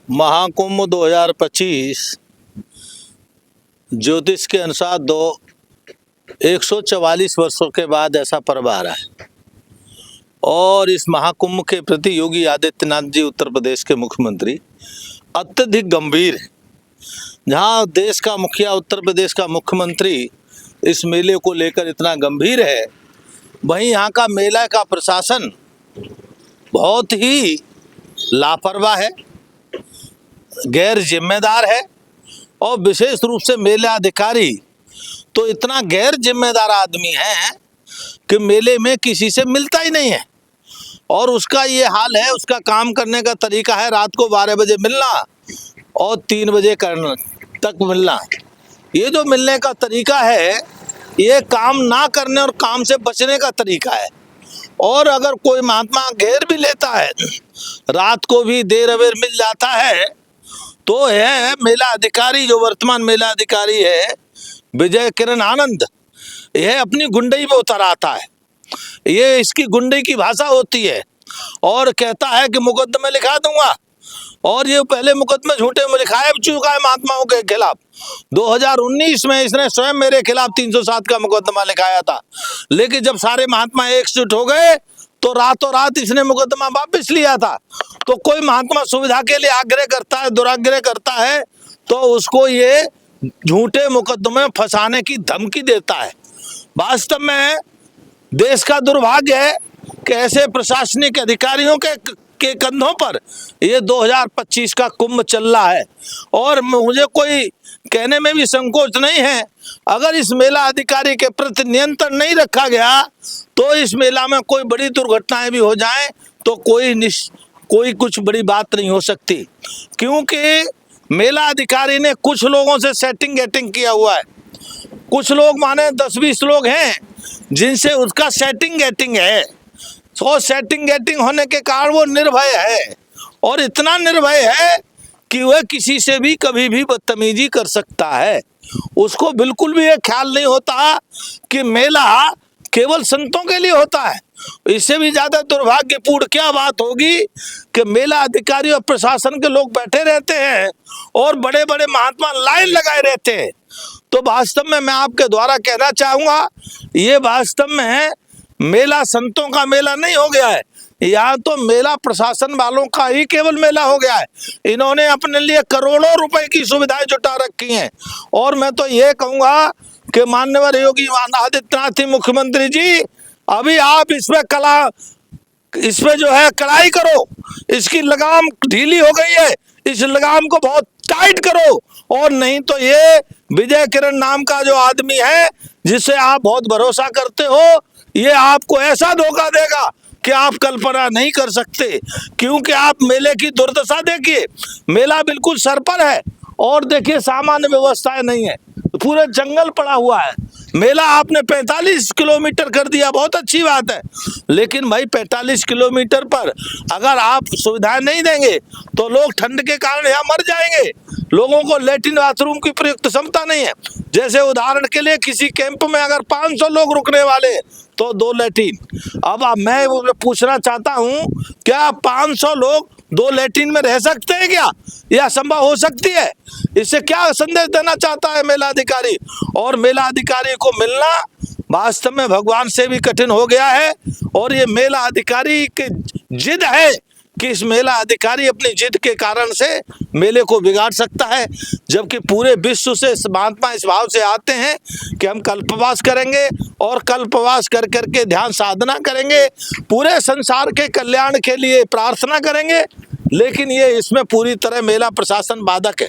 महाकुंभ 2025 ज्योतिष के अनुसार 144 वर्षों के बाद ऐसा पर्व आ रहा है और इस महाकुंभ के प्रति योगी आदित्यनाथ जी उत्तर प्रदेश के मुख्यमंत्री अत्यधिक गंभीर है। जहां देश का मुखिया उत्तर प्रदेश का मुख्यमंत्री इस मेले को लेकर इतना गंभीर है, वहीं यहाँ का मेला का प्रशासन बहुत ही लापरवाह है, गैर जिम्मेदार है और विशेष रूप से मेला अधिकारी तो इतना गैर जिम्मेदार आदमी है कि मेले में किसी से मिलता ही नहीं है। और उसका ये हाल है, उसका काम करने का तरीका है रात को 12 बजे मिलना और 3 बजे तक मिलना। ये जो मिलने का तरीका है ये काम ना करने और काम से बचने का तरीका है। और अगर कोई महात्मा घेर भी लेता है, रात को भी देर अबेर मिल जाता है, तो है मेला अधिकारी, जो वर्तमान मेला अधिकारी है विजय किरण आनंद, यह अपनी गुंडई में उतर आता है। ये इसकी गुंडई की भाषा होती है और कहता है कि मुकदमे लिखा दूंगा। और ये पहले मुकदमे झूठे में लिखाया चुका है महात्माओं के खिलाफ। 2019 में इसने स्वयं मेरे खिलाफ 307 का मुकदमा लिखाया था, लेकिन जब सारे महात्मा एकजुट हो गए तो रातों रात इसने मुकदमा वापस लिया था। तो कोई महात्मा सुविधा के लिए आग्रह करता है, दुराग्रह करता है, तो उसको ये झूठे मुकदमे में फंसाने की धमकी देता है। वास्तव में देश का दुर्भाग्य है कि ऐसे प्रशासनिक अधिकारियों के कंधों पर ये 2025 का कुंभ चल रहा है। और मुझे कोई कहने में भी संकोच नहीं है, अगर इस मेला अधिकारी के प्रति नियंत्रण नहीं रखा गया तो इस मेला में कोई बड़ी दुर्घटनाएं भी हो जाएं तो कोई कुछ बड़ी बात नहीं हो सकती। क्योंकि मेला अधिकारी ने कुछ लोगों से सेटिंग किया हुआ है। कुछ लोग माने 10-20 लोग हैं जिनसे उसका सेटिंग है। तो सेटिंग होने के कारण वो निर्भय है और इतना निर्भय है कि वह किसी से भी कभी भी बदतमीजी कर सकता है। उसको बिल्कुल भी ये ख्याल नहीं होता कि मेला केवल संतों के लिए होता है। इससे भी ज्यादा दुर्भाग्यपूर्ण क्या बात होगी कि मेला अधिकारी और प्रशासन के लोग बैठे रहते हैं और बड़े बड़े महात्मा लाइन लगाए रहते हैं। तो वास्तव में मैं आपके द्वारा कहना चाहूंगा, ये वास्तव में मेला संतों का मेला नहीं हो गया है, यहाँ तो मेला प्रशासन वालों का ही केवल मेला हो गया है। इन्होंने अपने लिए करोड़ों रुपए की सुविधाएं जुटा रखी हैं। और मैं तो ये कहूंगा कि माननीय योगी आदित्यनाथ मुख्यमंत्री जी, अभी आप इसमें जो है कड़ाई करो। इसकी लगाम ढीली हो गई है, इस लगाम को बहुत टाइट करो। और नहीं तो ये विजय किरण नाम का जो आदमी है जिससे आप बहुत भरोसा करते हो, ये आपको ऐसा धोखा देगा कि आप कल्पना नहीं कर सकते। क्योंकि आप मेले की दुर्दशा देखिए, मेला बिल्कुल सर पर है और देखिए सामान्य व्यवस्थाएं नहीं है, पूरे जंगल पड़ा हुआ है। मेला आपने 45 किलोमीटर कर दिया, बहुत अच्छी बात है, लेकिन भाई 45 किलोमीटर पर अगर आप सुविधाएं नहीं देंगे तो लोग ठंड के कारण यहाँ मर जाएंगे। लोगों को लेट्रिन बाथरूम की प्रयुक्त क्षमता नहीं है। जैसे उदाहरण के लिए किसी कैंप में अगर 500 लोग रुकने वाले तो 2 लेट्रिन। अब मैं पूछना चाहता हूँ, क्या 500 लोग 2 लेट्रिन में रह सकते हैं क्या? यह संभव हो सकती है? इससे क्या संदेश देना चाहता है मेला अधिकारी? और मेला अधिकारी को मिलना वास्तव में भगवान से भी कठिन हो गया है। और ये मेला अधिकारी की जिद है कि इस मेला अधिकारी अपनी जिद के कारण से मेले को बिगाड़ सकता है, जबकि पूरे विश्व से महात्मा इस भाव से आते हैं कि हम कल्पवास करेंगे और कल्पवास कर करके ध्यान साधना करेंगे, पूरे संसार के कल्याण के लिए प्रार्थना करेंगे। लेकिन ये इसमें पूरी तरह मेला प्रशासन बाधक है।